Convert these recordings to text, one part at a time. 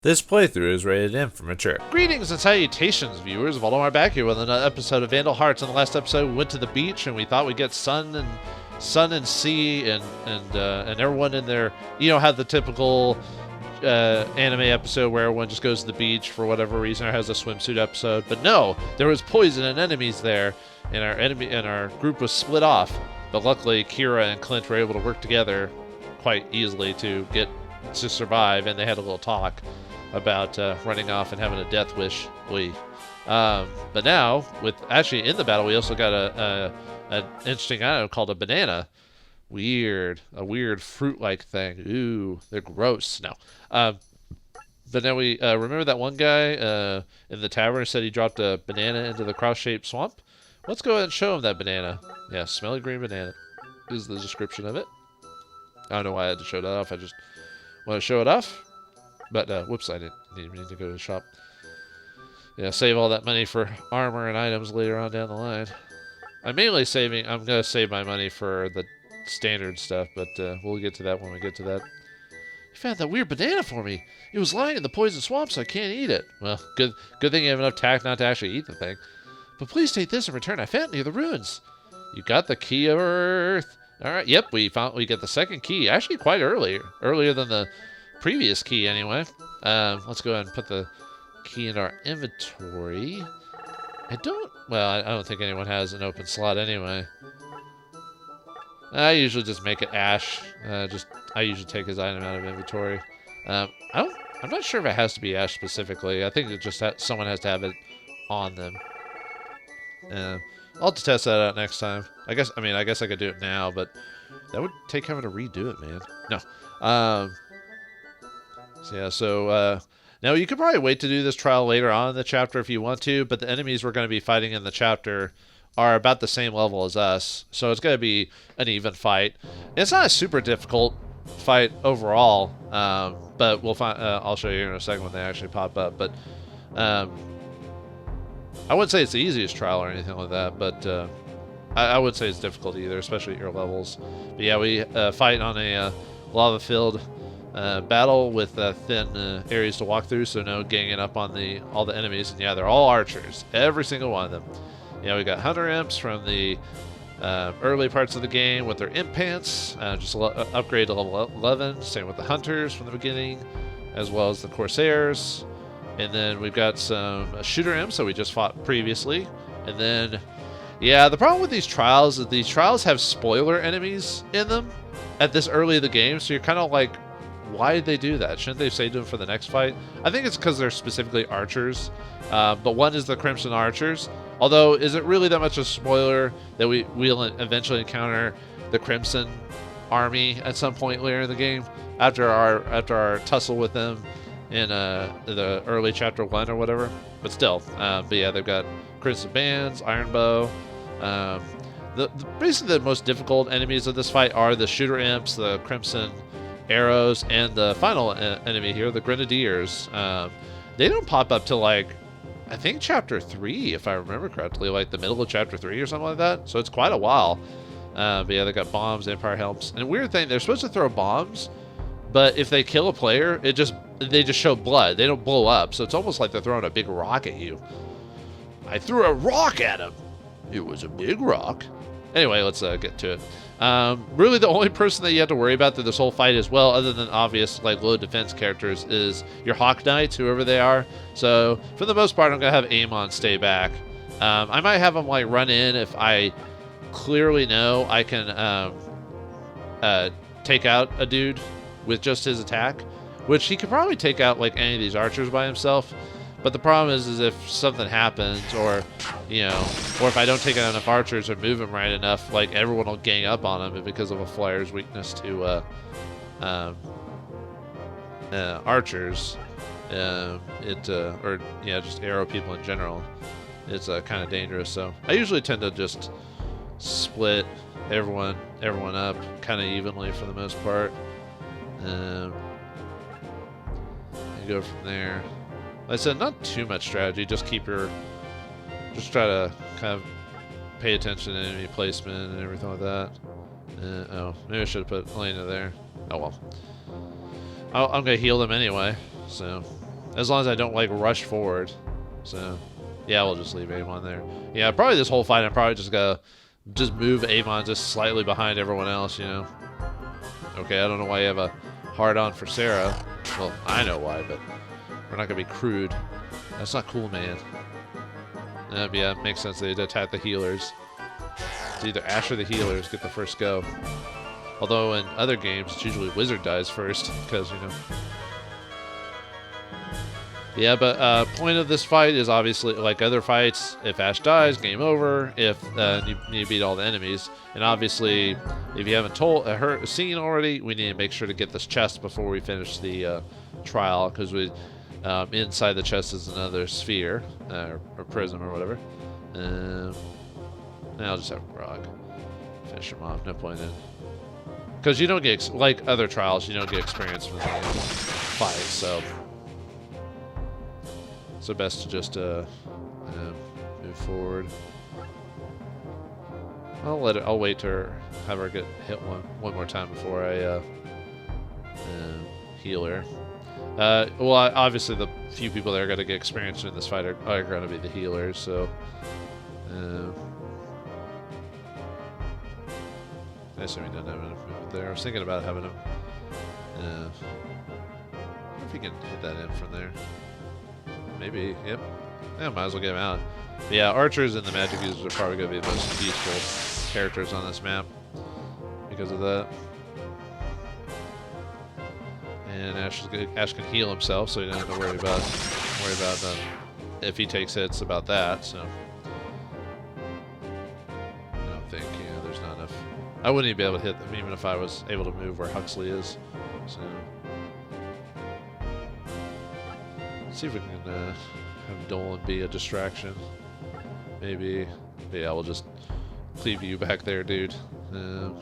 This playthrough is rated M for mature. Greetings and salutations, viewers. Vauldemare back here with another episode of Vandal Hearts. In the last episode, we went to the beach and we thought we'd get sun and sea and everyone in there. You know how the typical anime episode where everyone just goes to the beach for whatever reason or has a swimsuit episode. But no, there was poison and enemies there, and our group was split off. But luckily, Kira and Clint were able to work together quite easily to survive, and they had a little talk about running off and having a death wish. But now, actually in the battle, we also got an interesting item called a banana. A weird fruit-like thing. Ooh, they're gross. No. But then we remember that one guy in the tavern said he dropped a banana into the cross-shaped swamp. Let's go ahead and show him that banana. Yeah, smelly green banana is the description of it. I don't know why I had to show that off. I just want to show it off. But, whoops, I didn't need to go to the shop. Yeah, save all that money for armor and items later on down the line. I'm going to save my money for the standard stuff, but we'll get to that when we get to that. You found that weird banana for me. It was lying in the poison swamp, so I can't eat it. Well, good thing you have enough tact not to actually eat the thing. But please take this in return. I found it near the ruins. You got the key of Earth. All right, yep, we get the second key. Actually, quite earlier than the previous key anyway. Let's go ahead and put the key in our inventory. I don't think anyone has an open slot anyway. I usually just make it Ash. I usually take his item out of inventory. I'm not sure if it has to be Ash specifically. I think it just someone has to have it on them. I'll have to test that out next time. I guess I could do it now, but that would take having to redo it, man. No. So now you could probably wait to do this trial later on in the chapter if you want to, but the enemies we're going to be fighting in the chapter are about the same level as us, so it's going to be an even fight. It's not a super difficult fight overall, but we'll find. I'll show you in a second when they actually pop up. But I wouldn't say it's the easiest trial or anything like that, but I wouldn't say it's difficult either, especially at your levels. But yeah, we fight on a lava-filled battle with thin areas to walk through, so no ganging up on all the enemies. And yeah, they're all archers, every single one of them. Yeah, we got hunter imps from the early parts of the game with their imp pants, just upgrade to level 11. Same with the hunters from the beginning, as well as the corsairs. And then we've got some shooter imps that we just fought previously. And then, yeah, the problem with these trials is these trials have spoiler enemies in them at this early in the game, so you're kind of like, why did they do that? Shouldn't they save them for the next fight? I think it's because they're specifically archers. But one is the Crimson Archers. Although, is it really that much a spoiler that we'll eventually encounter the Crimson Army at some point later in the game after our tussle with them in the early chapter 1 or whatever? But still, but yeah, they've got Crimson Bands, Iron Bow. Basically the most difficult enemies of this fight are the shooter imps, the Crimson Arrows, and the final enemy here, the Grenadiers. They don't pop up till I think chapter 3, if I remember correctly, like the middle of chapter 3 or something like that. So it's quite a while. But yeah, they got bombs, Empire helps. And weird thing, they're supposed to throw bombs, but if they kill a player, they just show blood. They don't blow up. So it's almost like they're throwing a big rock at you. I threw a rock at him. It was a big rock. Anyway, let's get to it. Really, the only person that you have to worry about through this whole fight as well, other than obvious low defense characters, is your Hawk Knights, whoever they are. So for the most part, I'm gonna have Amon stay back. I might have him run in if I clearly know I can take out a dude with just his attack, which he could probably take out any of these archers by himself. But the problem is if something happens, or if I don't take out enough archers or move him right enough, everyone will gang up on him because of a flyer's weakness to archers. Just arrow people in general. It's kind of dangerous. So I usually tend to just split everyone up kind of evenly for the most part. And go from there. Like I said, not too much strategy. Just try to kind of pay attention to enemy placement and everything like that. Maybe I should have put Elena there. Oh well. I'm gonna heal them anyway, so As long as I don't like rush forward. So yeah, we'll just leave Avon there. Yeah, probably this whole fight I'm probably just gonna move Avon just slightly behind everyone else, you know. Okay, I don't know why you have a hard-on for Sarah. Well, I know why, but we're not gonna be crude. That's not cool, man. Yeah, it makes sense they'd attack the healers. It's either Ash or the healers get the first go. Although in other games, it's usually Wizard dies first, because, you know. Yeah, but point of this fight is obviously, like other fights, if Ash dies, game over. If you need to beat all the enemies. And obviously, if you haven't seen already, we need to make sure to get this chest before we finish the trial, because inside the chest is another sphere, or prism, or whatever. I'll just have Grog finish him off. No point in, because you don't get like other trials, you don't get experience from the fight, so best to just move forward. I'll wait to have her get hit one more time before I heal her. Well, obviously the few people that are going to get experience in this fight are going to be the healers, so I assume he doesn't have enough movement there. I was thinking about having him. I wonder if he can hit that in from there. Maybe, yep. Yeah, might as well get him out. But yeah, archers and the magic users are probably going to be the most useful characters on this map because of that. And Ash can heal himself, so he doesn't have to worry about if he takes hits about that. So I don't think there's not enough. I wouldn't even be able to hit them even if I was able to move where Huxley is. So see if we can have Dolan be a distraction. Maybe. But yeah, we'll just leave you back there, dude. Don't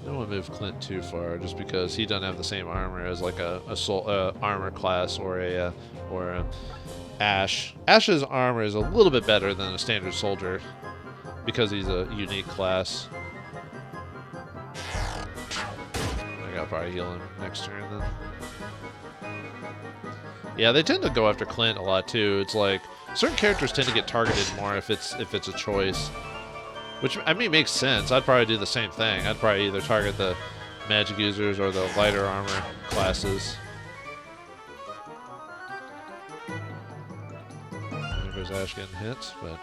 want to move Clint too far, just because he doesn't have the same armor as like a armor class or a Ash. Ash's armor is a little bit better than a standard soldier because he's a unique class. I'll probably heal him next turn then. Yeah, they tend to go after Clint a lot too. It's like certain characters tend to get targeted more if it's a choice. Which, I mean, makes sense. I'd probably do the same thing. I'd probably either target the magic users or the lighter armor classes. There goes Ash getting hit, but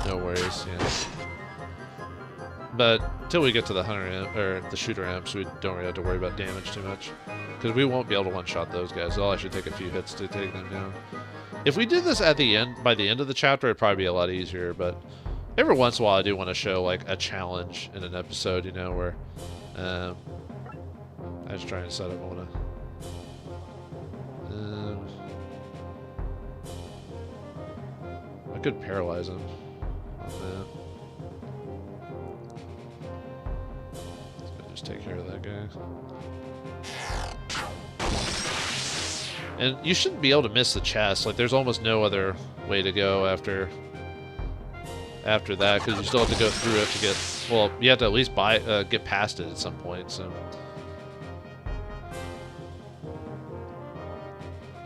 no worries, yeah. But until we get to the hunter or the shooter amps, we don't really have to worry about damage too much, because we won't be able to one-shot those guys. They'll actually take a few hits to take them down. If we did this at the end, by the end of the chapter, it'd probably be a lot easier. But every once in a while, I do want to show like a challenge in an episode, you know, where I just try and set up. I want to. I could paralyze him on that. Just take care of that guy. And you shouldn't be able to miss the chest. Like, there's almost no other way to go after that, because you still have to go through it to get. Well, you have to at least get past it at some point. So,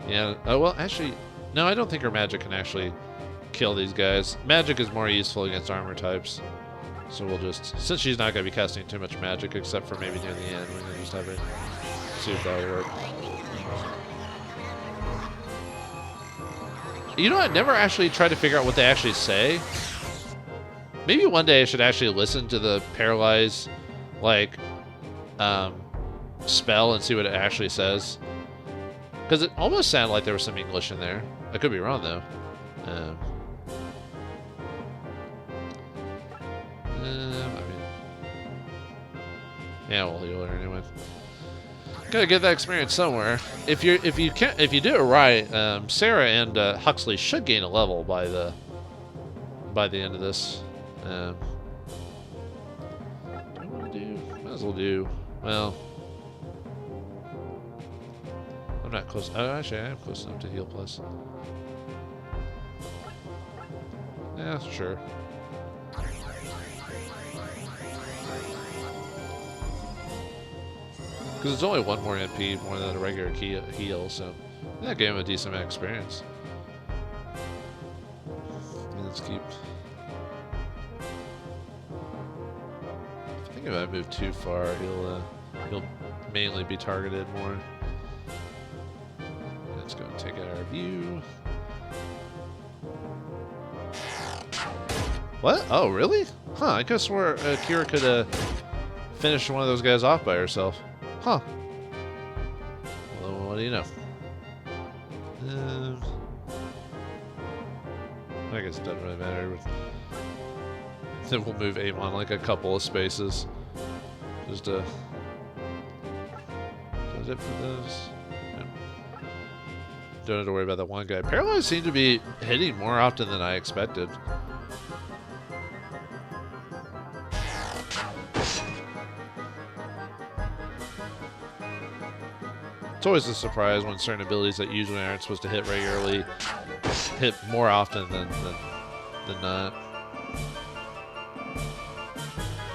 yeah. Well, actually, no. I don't think her magic can actually kill these guys. Magic is more useful against armor types. So we'll just, since she's not going to be casting too much magic, except for maybe near the end, we're going to just have her see if that'll work. You know, I never actually tried to figure out what they actually say. Maybe one day I should actually listen to the paralyze, like, spell and see what it actually says. Because it almost sounded like there was some English in there. I could be wrong, though. I mean, yeah, we'll heal her anyway. Gotta get that experience somewhere. If you do it right, Sarah and Huxley should gain a level by the end of this. What do I want to do? Might as well do. Well, I'm not close. Oh, actually, I am close enough to heal plus. Yeah, sure. Because it's only one more MP more than a regular heal, so that gave him a decent amount of experience. Let's keep. I think if I move too far, he'll mainly be targeted more. Let's go and take out our view. What? Oh, really? Huh, I guess where Kira could finish one of those guys off by herself. Huh. Well, what do you know? I guess it doesn't really matter. Then we'll move Amon like a couple of spaces. Just does it for those? Yeah. Don't have to worry about that one guy. Paralyzed seemed to be hitting more often than I expected. It's always a surprise when certain abilities that usually aren't supposed to hit regularly hit more often than not.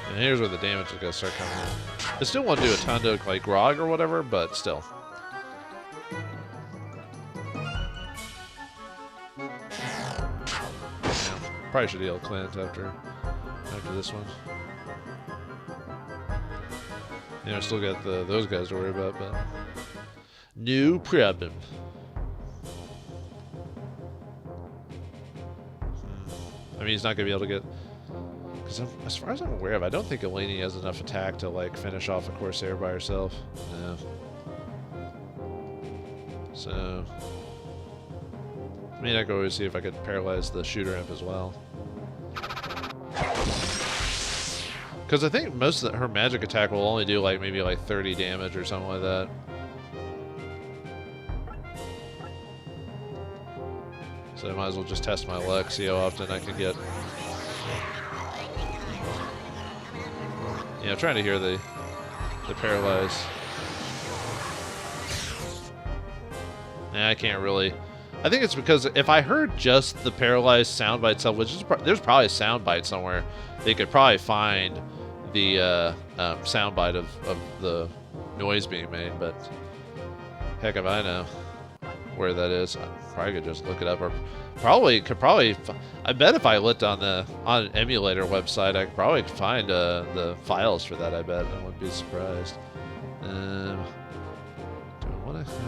And here's where the damage is going to start coming in. I still want to do a ton to like Grog or whatever, but still. Yeah, probably should heal Clint after this one. I still got those guys to worry about, but no problem. I mean, he's not going to be able to get... Because as far as I'm aware of, I don't think Eleni has enough attack to, like, finish off a Corsair by herself. No. So... I mean, I could always see if I could paralyze the shooter imp as well. Because I think most of her magic attack will only do, like, maybe, like, 30 damage or something like that. So I might as well just test my luck, see how often I can get. Yeah, I'm trying to hear the paralyze. Nah, I can't really. I think it's because if I heard just the paralyzed sound by itself, which is there's probably a sound bite somewhere, they could probably find the sound bite of the noise being made. But heck if I know where that is. I probably could just look it up, or could probably. I bet if I looked on an emulator website, I could probably find the files for that. I bet I wouldn't be surprised. Do I want to have?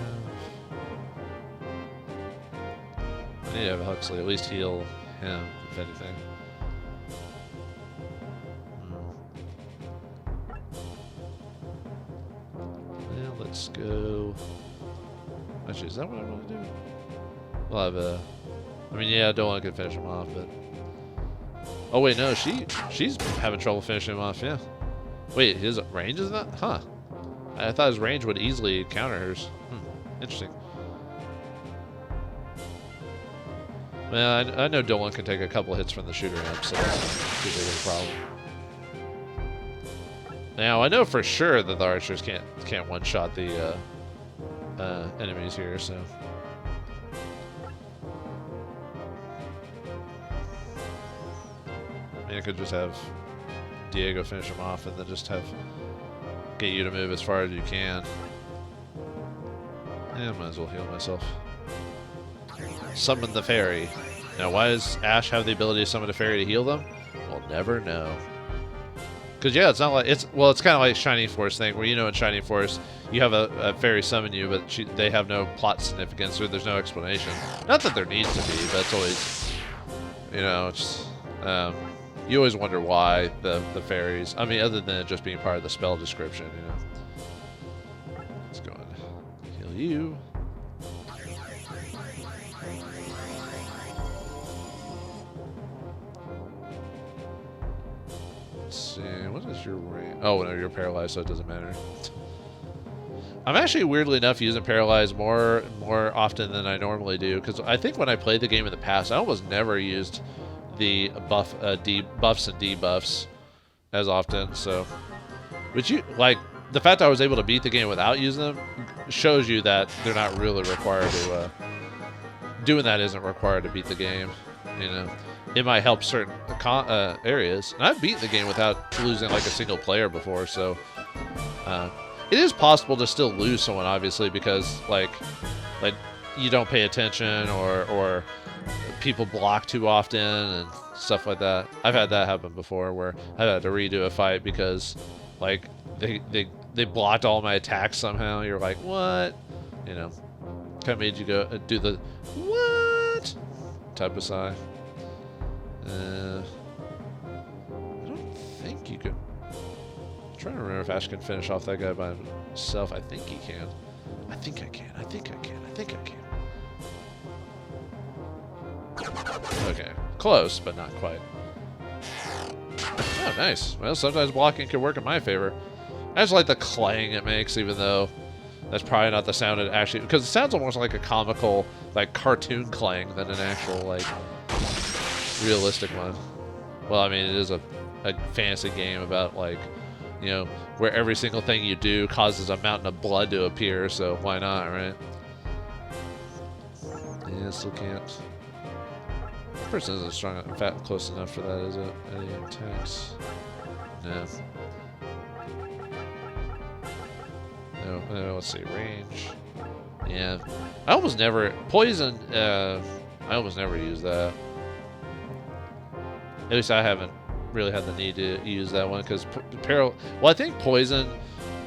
I need to have Huxley at least heal him, if anything. Well, let's go. Actually, is that what I want to do? Well, I mean, yeah, I don't want to finish him off, but... Oh, wait, no, she's having trouble finishing him off, yeah. Wait, his range is not? Huh. I thought his range would easily counter hers. Interesting. Well, I know Dolan can take a couple hits from the shooter imp, so that's too big of a problem. Now, I know for sure that the archers can't one-shot the enemies here, so... I mean, I could just have Diego finish him off and then just get you to move as far as you can. Yeah, I might as well heal myself. Summon the fairy. Now, why does Ash have the ability to summon a fairy to heal them? We'll never know. Because, yeah, it's not like... it's kind of like Shining Force thing, where, in Shining Force, you have a fairy summon you, but they have no plot significance, or there's no explanation. Not that there needs to be, but it's always... it's... you always wonder why the fairies... I mean, other than it just being part of the spell description, Let's go and heal you. Let's see, what is your range? Oh, no, you're paralyzed, so it doesn't matter. I'm actually, weirdly enough, using paralyzed more often than I normally do, because I think when I played the game in the past, I almost never used the buffs and debuffs as often. So, but the fact that I was able to beat the game without using them shows you that they're not really required to. Doing that isn't required to beat the game. It might help certain areas. And I've beaten the game without losing like a single player before, so it is possible to still lose someone, obviously, because like you don't pay attention or people block too often and stuff like that. I've had that happen before where I've had to redo a fight because like they blocked all my attacks somehow. You're like, what? You know, kind of made you go do the what type of sigh. I don't think you could. I'm trying to remember if Ash can finish off that guy by himself. I think he can. I think I can. I think I can. I think I can. Okay, close, but not quite. Oh, nice. Well, sometimes blocking can work in my favor. I just like the clang it makes, even though that's probably not the sound it actually... Because it sounds almost like a comical, like, cartoon clang than an actual, like, realistic one. Well, I mean, it is a fantasy game about, like, you know, where every single thing you do causes a mountain of blood to appear, so why not, right? Yeah, still can't. This person isn't strong, in fact, close enough for that, is it? Any attacks? No. No, let's see, range. Yeah. I almost never... Poison, I almost never use that. At least I haven't really had the need to use that one, because well, I think poison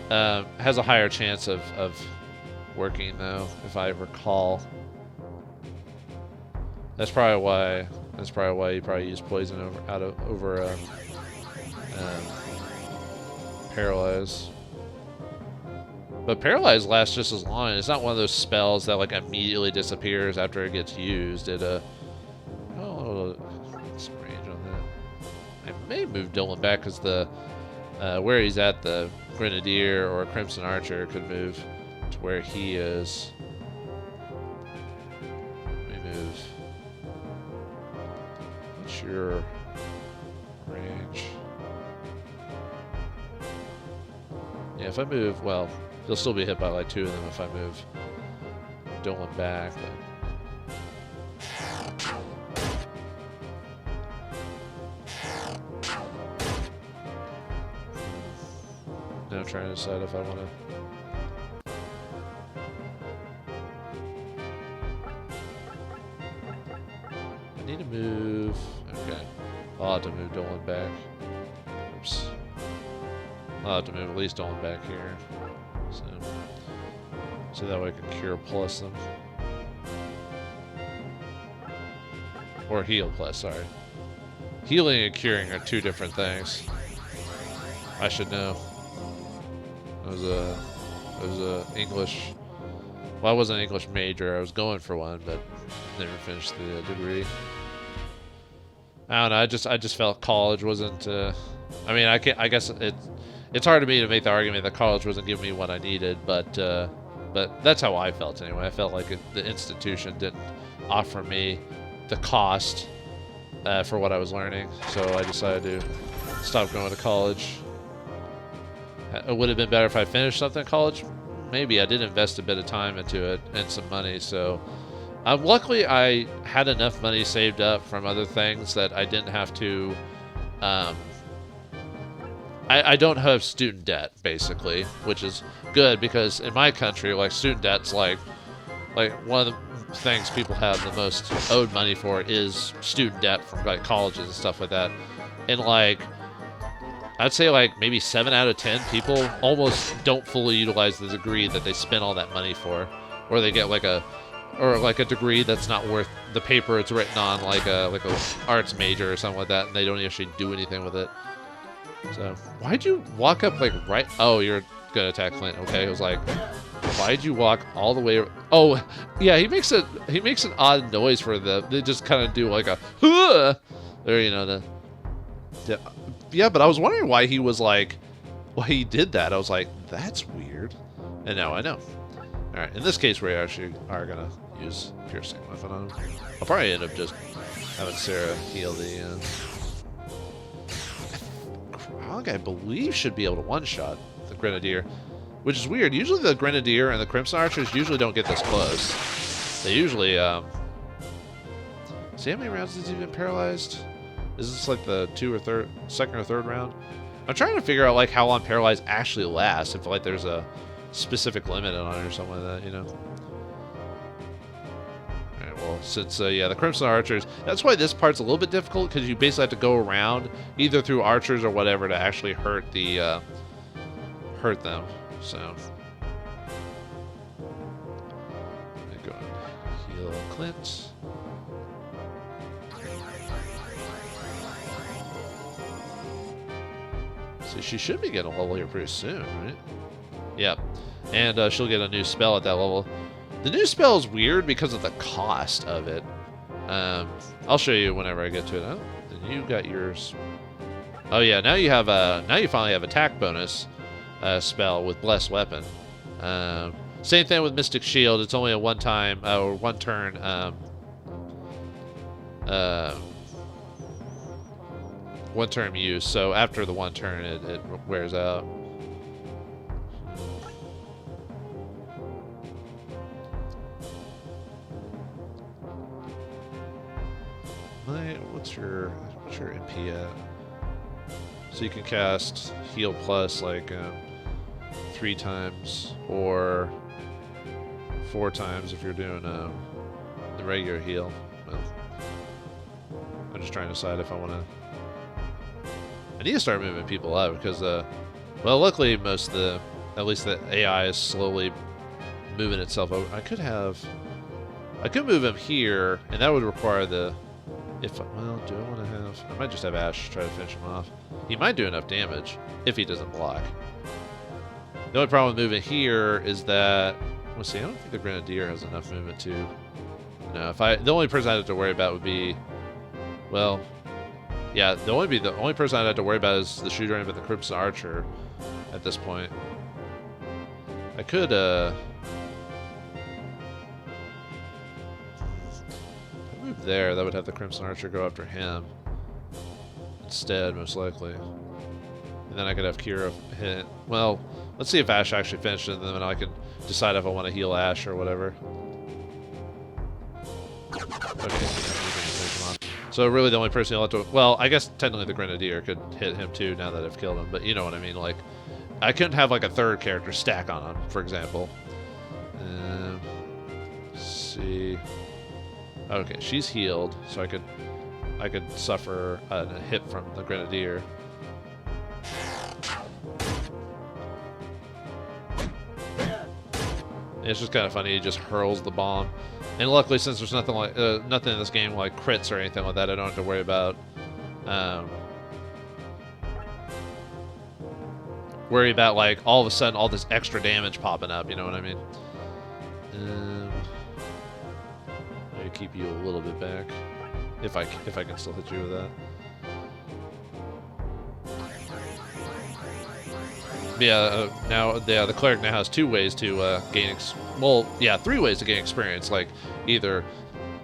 has a higher chance of working, though, if I recall. That's probably why you probably use poison over paralyze. But paralyze lasts just as long. It's not one of those spells that like immediately disappears after it gets used. It oh, some range on that. I may move Dylan back because the where he's at, the Grenadier or Crimson Archer could move to where he is. Let me move. What's your range? Yeah, if I move, well, he'll still be hit by like 2 of them if I move Dylan back. Now I'm trying to decide if I want to. I need to move. Okay. I'll have to move Dylan back. Oops. I'll have to move at least Dylan back here. So that way I can cure plus them. Or heal plus, sorry. Healing and curing are 2 different things. I should know. I was a English... Well, I wasn't an English major. I was going for one, but never finished the degree. I don't know. I just felt college wasn't... I mean, I guess it's hard to me to make the argument that college wasn't giving me what I needed, but that's how I felt anyway. I felt like the institution didn't offer me the cost for what I was learning, so I decided to stop going to college. It would have been better if I finished something in college. Maybe. I did invest a bit of time into it and some money, so luckily I had enough money saved up from other things that I didn't have to I don't have student debt, basically, which is good because in my country, like, student debt's like one of the things people have the most owed money for is student debt from like colleges and stuff like that. And like, I'd say like maybe 7 out of 10 people almost don't fully utilize the degree that they spent all that money for, or they get like a degree that's not worth the paper it's written on, like a arts major or something like that, and they don't actually do anything with it. So, why'd you walk up like right? Oh, you're gonna attack Clint. Okay, I was like, why'd you walk all the way? Oh, yeah, he makes an odd noise for they just kind of do like a or you know yeah. But I was wondering why he did that. I was like, that's weird. And now I know. All right, in this case, we actually are gonna use piercing weapon on him. I'll probably end up just having Sarah heal the. I believe should be able to one-shot the Grenadier, which is weird. Usually the Grenadier and the Crimson Archers usually don't get this close. They usually, see how many rounds has he been paralyzed? Is this like the second or third round? I'm trying to figure out like how long paralyzed actually lasts. If like there's a specific limit on it or something like that, you know. All right, well, since yeah, the Crimson Archers. That's why this part's a little bit difficult because you basically have to go around either through archers or whatever to actually hurt the hurt them. So. Let me go and heal Clint. So she should be getting a level here pretty soon, right? Yep. And she'll get a new spell at that level. The new spell is weird because of the cost of it. I'll show you whenever I get to it. Oh, then you got yours. Oh yeah, now you have now you finally have attack bonus spell with Blessed Weapon. Same thing with Mystic Shield. It's only a one-time or one-turn. One-term use, so after the one turn, it wears out. What's your MP at? So you can cast Heal Plus like 3 times or 4 times if you're doing the regular heal. Well, I'm just trying to decide if I want to. I need to start moving people up because, well, luckily most of the, at least the AI is slowly moving itself over. I could move him here, and that would require the, well, do I want to have, I might just have Ash try to finish him off. He might do enough damage if he doesn't block. The only problem with moving here is that, let's see, I don't think the Grenadier has enough movement to, no, the only person I'd have to worry about would be, well, yeah, the only person I'd have to worry about is the Shooter Imp and the Crimson Archer at this point. I could, if I move there, that would have the Crimson Archer go after him instead, most likely. And then I could have Kira hit. Well, let's see if Ash actually finishes it, and then I can decide if I want to heal Ash or whatever. Okay. So really the only person you'll have to... Well, I guess technically the Grenadier could hit him too now that I've killed him. But you know what I mean. Like, I couldn't have like a third character stack on him, for example. Let's see. Okay, she's healed. So I could suffer a hit from the Grenadier. It's just kind of funny. He just hurls the bomb. And luckily, since there's nothing in this game like crits or anything like that, I don't have to worry about like all of a sudden all this extra damage popping up. You know what I mean? Maybe keep you a little bit back if I can still hit you with that. Yeah, now the cleric now has 2 ways to gain. 3 ways to gain experience. Like either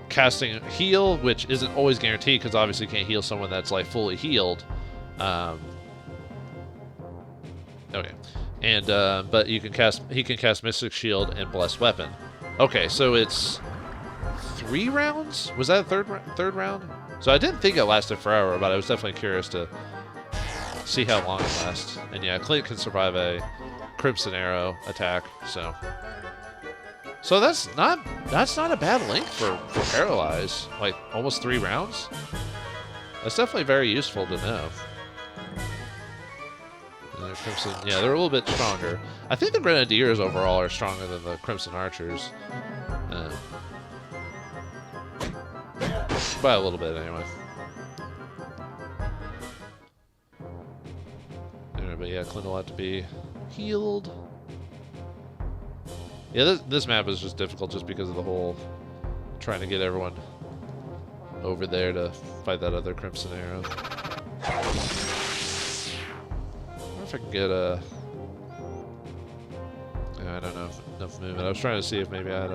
casting heal, which isn't always guaranteed because obviously you can't heal someone that's like fully healed. Okay, and but he can cast Mystic Shield and Blessed Weapon. Okay, so it's 3 rounds. Was that a third round? So I didn't think it lasted forever, but I was definitely curious to see how long it lasts. And yeah, Clint can survive a Crimson Arrow attack, so that's not a bad link for Paralyze. Like almost 3 rounds. That's definitely very useful to know. And the Crimson, yeah, they're a little bit stronger. I think the Grenadiers overall are stronger than the Crimson Archers. By a little bit anyway. But yeah, Clint will have to be healed. Yeah, this map is just difficult just because of the whole trying to get everyone over there to fight that other Crimson Arrow. I wonder if I can get a... Yeah, I don't know, enough movement. I was trying to see if maybe I had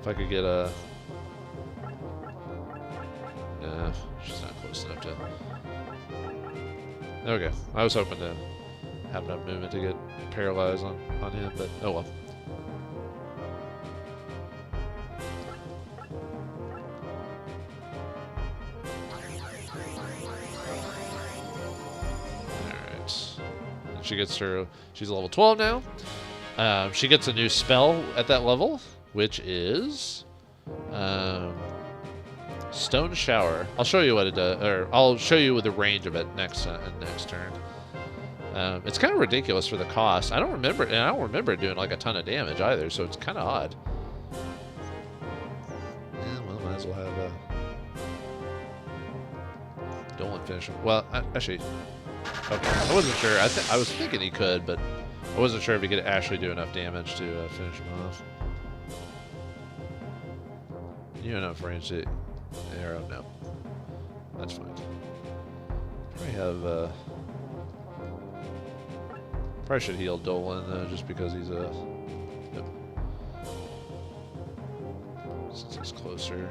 if I could get a... Yeah, she's not close enough to... Okay, I was hoping to have enough movement to get Paralyzed on him, but oh well. Alright. she gets her. She's level 12 now. She gets a new spell at that level, which is Stone Shower. I'll show you what it does, or I'll show you the range of it next turn. It's kind of ridiculous for the cost. I don't remember it doing like a ton of damage either, so it's kind of odd. Yeah, well, might as well have a Dolan finish him. Well, actually, okay, I wasn't sure. I was thinking he could, but I wasn't sure if he could actually do enough damage to finish him off. You have enough range to arrow? No, that's fine. Probably have. Probably should heal Dolan just because he's a. Yep. Since he's closer,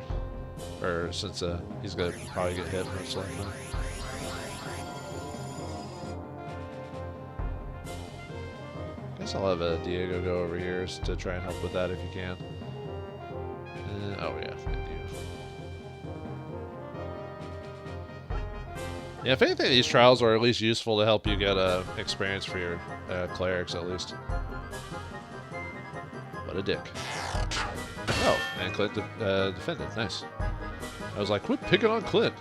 or since he's gonna probably get hit most likely. Guess I'll have Diego go over here to try and help with that if you can. Oh yeah, thank you. Yeah, if anything, these trials are at least useful to help you get experience for your clerics, at least. What a dick. Oh, and Clint defended. Nice. I was like, quit picking on Clint.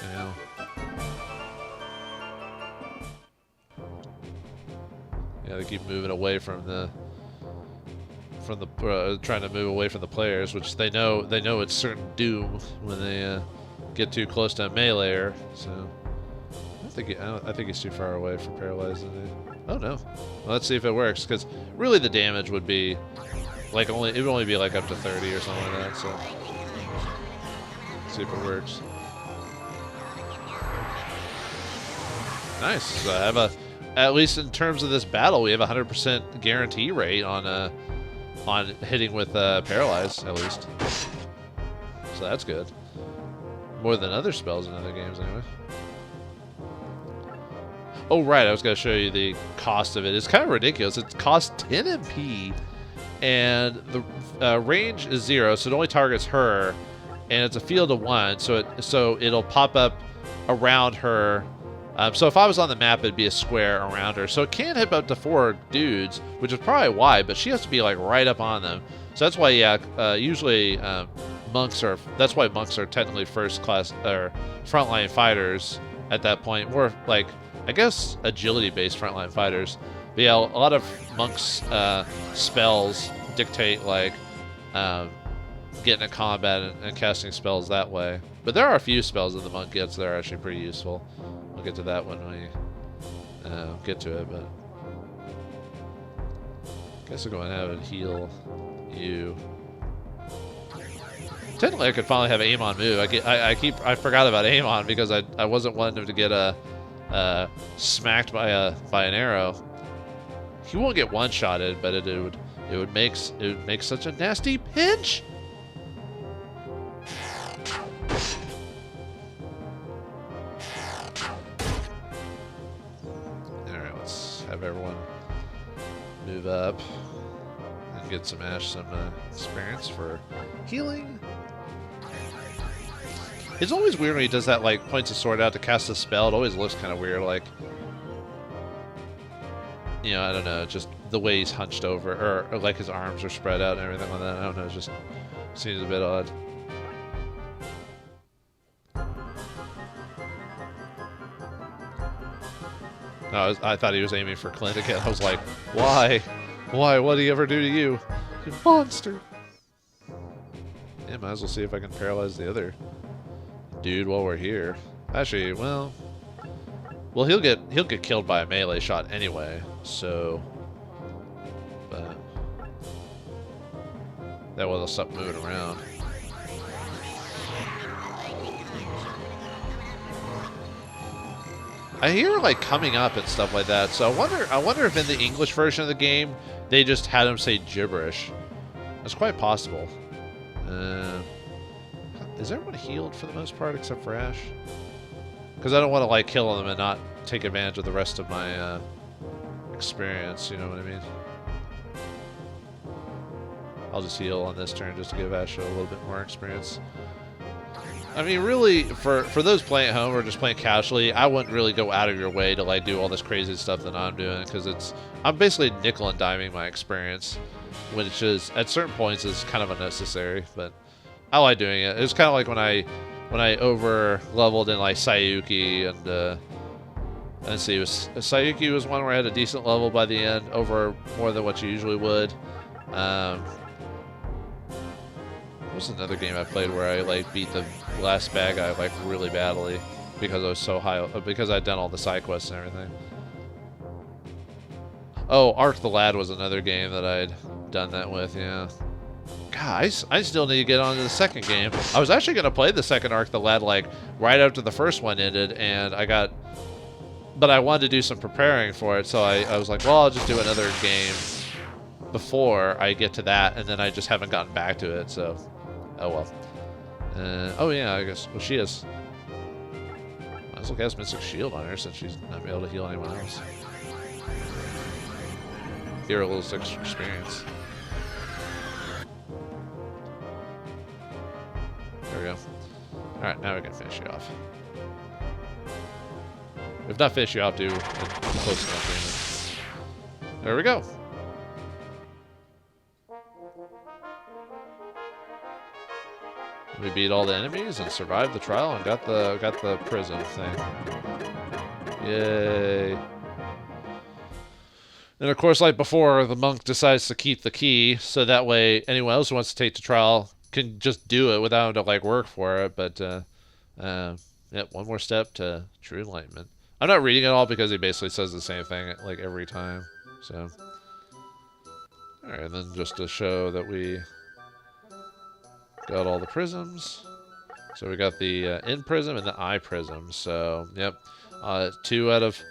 Yeah. Yeah, they keep moving away from the trying to move away from the players, which they know it's certain doom when they get too close to a meleeer. So I think he's too far away for paralyzing it. Oh no! Well, let's see if it works, because really the damage would be like it would only be like up to 30 or something like that. So let's see if it works. Nice. So I have at least in terms of this battle, we have a 100% guarantee rate on hitting with paralyze, at least. So that's good. More than other spells in other games, anyway. Oh, right, I was going to show you the cost of it. It's kind of ridiculous. It costs 10 MP, and the range is 0, so it only targets her, and it's a field of 1, so it'll pop up around her. So if I was on the map, it'd be a square around her. So it can hit up to 4 dudes, which is probably why, but she has to be like right up on them. So that's why, yeah, usually that's why monks are technically first class or frontline fighters at that point. More like, I guess, agility-based frontline fighters. But yeah, a lot of monks' spells dictate like getting in combat and casting spells that way. But there are a few spells that the monk gets that are actually pretty useful. We'll get to that when we get to it, but I guess I'll go and have it heal you. Technically, I could finally have Amon move. I forgot about Amon because I wasn't wanting him to get smacked by an arrow. He won't get one-shotted, but it would make such a nasty pinch. Alright, let's have everyone move up and get some experience for healing. It's always weird when he does that, like, points his sword out to cast a spell. It always looks kind of weird, like, you know, I don't know, just the way he's hunched over, or like his arms are spread out and everything like that. I don't know, it just seems a bit odd. No, I thought he was aiming for Clint again. I was like, why? Why? What did he ever do to you? You monster! Yeah, might as well see if I can paralyze the other dude while we're here. Actually, well, he'll get killed by a melee shot anyway. So, but that way they'll stop moving around. I hear like coming up and stuff like that. So I wonder if in the English version of the game they just had him say gibberish. That's quite possible. Is everyone healed for the most part except for Ash? Because I don't want to like kill them and not take advantage of the rest of my experience, you know what I mean? I'll just heal on this turn just to give Ash a little bit more experience. I mean, really, for those playing at home or just playing casually, I wouldn't really go out of your way to like do all this crazy stuff that I'm doing, because I'm basically nickel and diming my experience, which is at certain points is kind of unnecessary. But I like doing it. It was kind of like when I over leveled in like Sayuki and let's see, Sayuki was one where I had a decent level by the end, over more than what you usually would. What was another game I played where I like beat the last bad guy like really badly because I was so high, because I'd done all the side quests and everything. Oh, Ark the Lad was another game that I'd done that with, yeah. God, I still need to get on to the second game. I was actually going to play the second Ark the Lad like right after the first one ended, and but I wanted to do some preparing for it, so I was like, well, I'll just do another game before I get to that, and then I just haven't gotten back to it, so oh well. Oh yeah, I guess, well, she has, might as well cast Mystic Shield on her since she's not able to heal anyone else. Give her a little extra experience. There we go. Alright, now we can finish you off. If not finish you off, do close enough damage. There we go. We beat all the enemies and survived the trial and got the prison thing. Yay. And of course, like before, the monk decides to keep the key, so that way anyone else who wants to take the trial can just do it without having to like work for it. But yeah, one more step to true enlightenment. I'm not reading it all because he basically says the same thing like every time. So, all right, and then just to show that we got all the prisms. So we got the in prism and the eye prism. So yep, two out of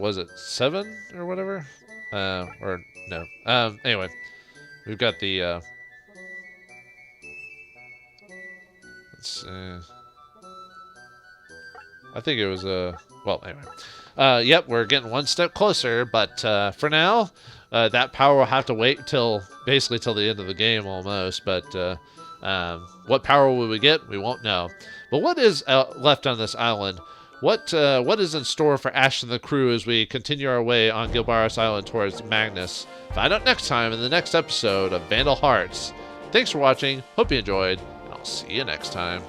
was it 7 or whatever? Or no. Anyway, we've got the let's see. I think it was well, anyway. Yep, we're getting one step closer, but for now, that power will have to wait till basically till the end of the game almost. But what power will we get? We won't know. But what is left on this island? What is in store for Ash and the crew as we continue our way on Gilbaris Island towards Magnus? Find out next time in the next episode of Vandal Hearts. Thanks for watching. Hope you enjoyed. And I'll see you next time.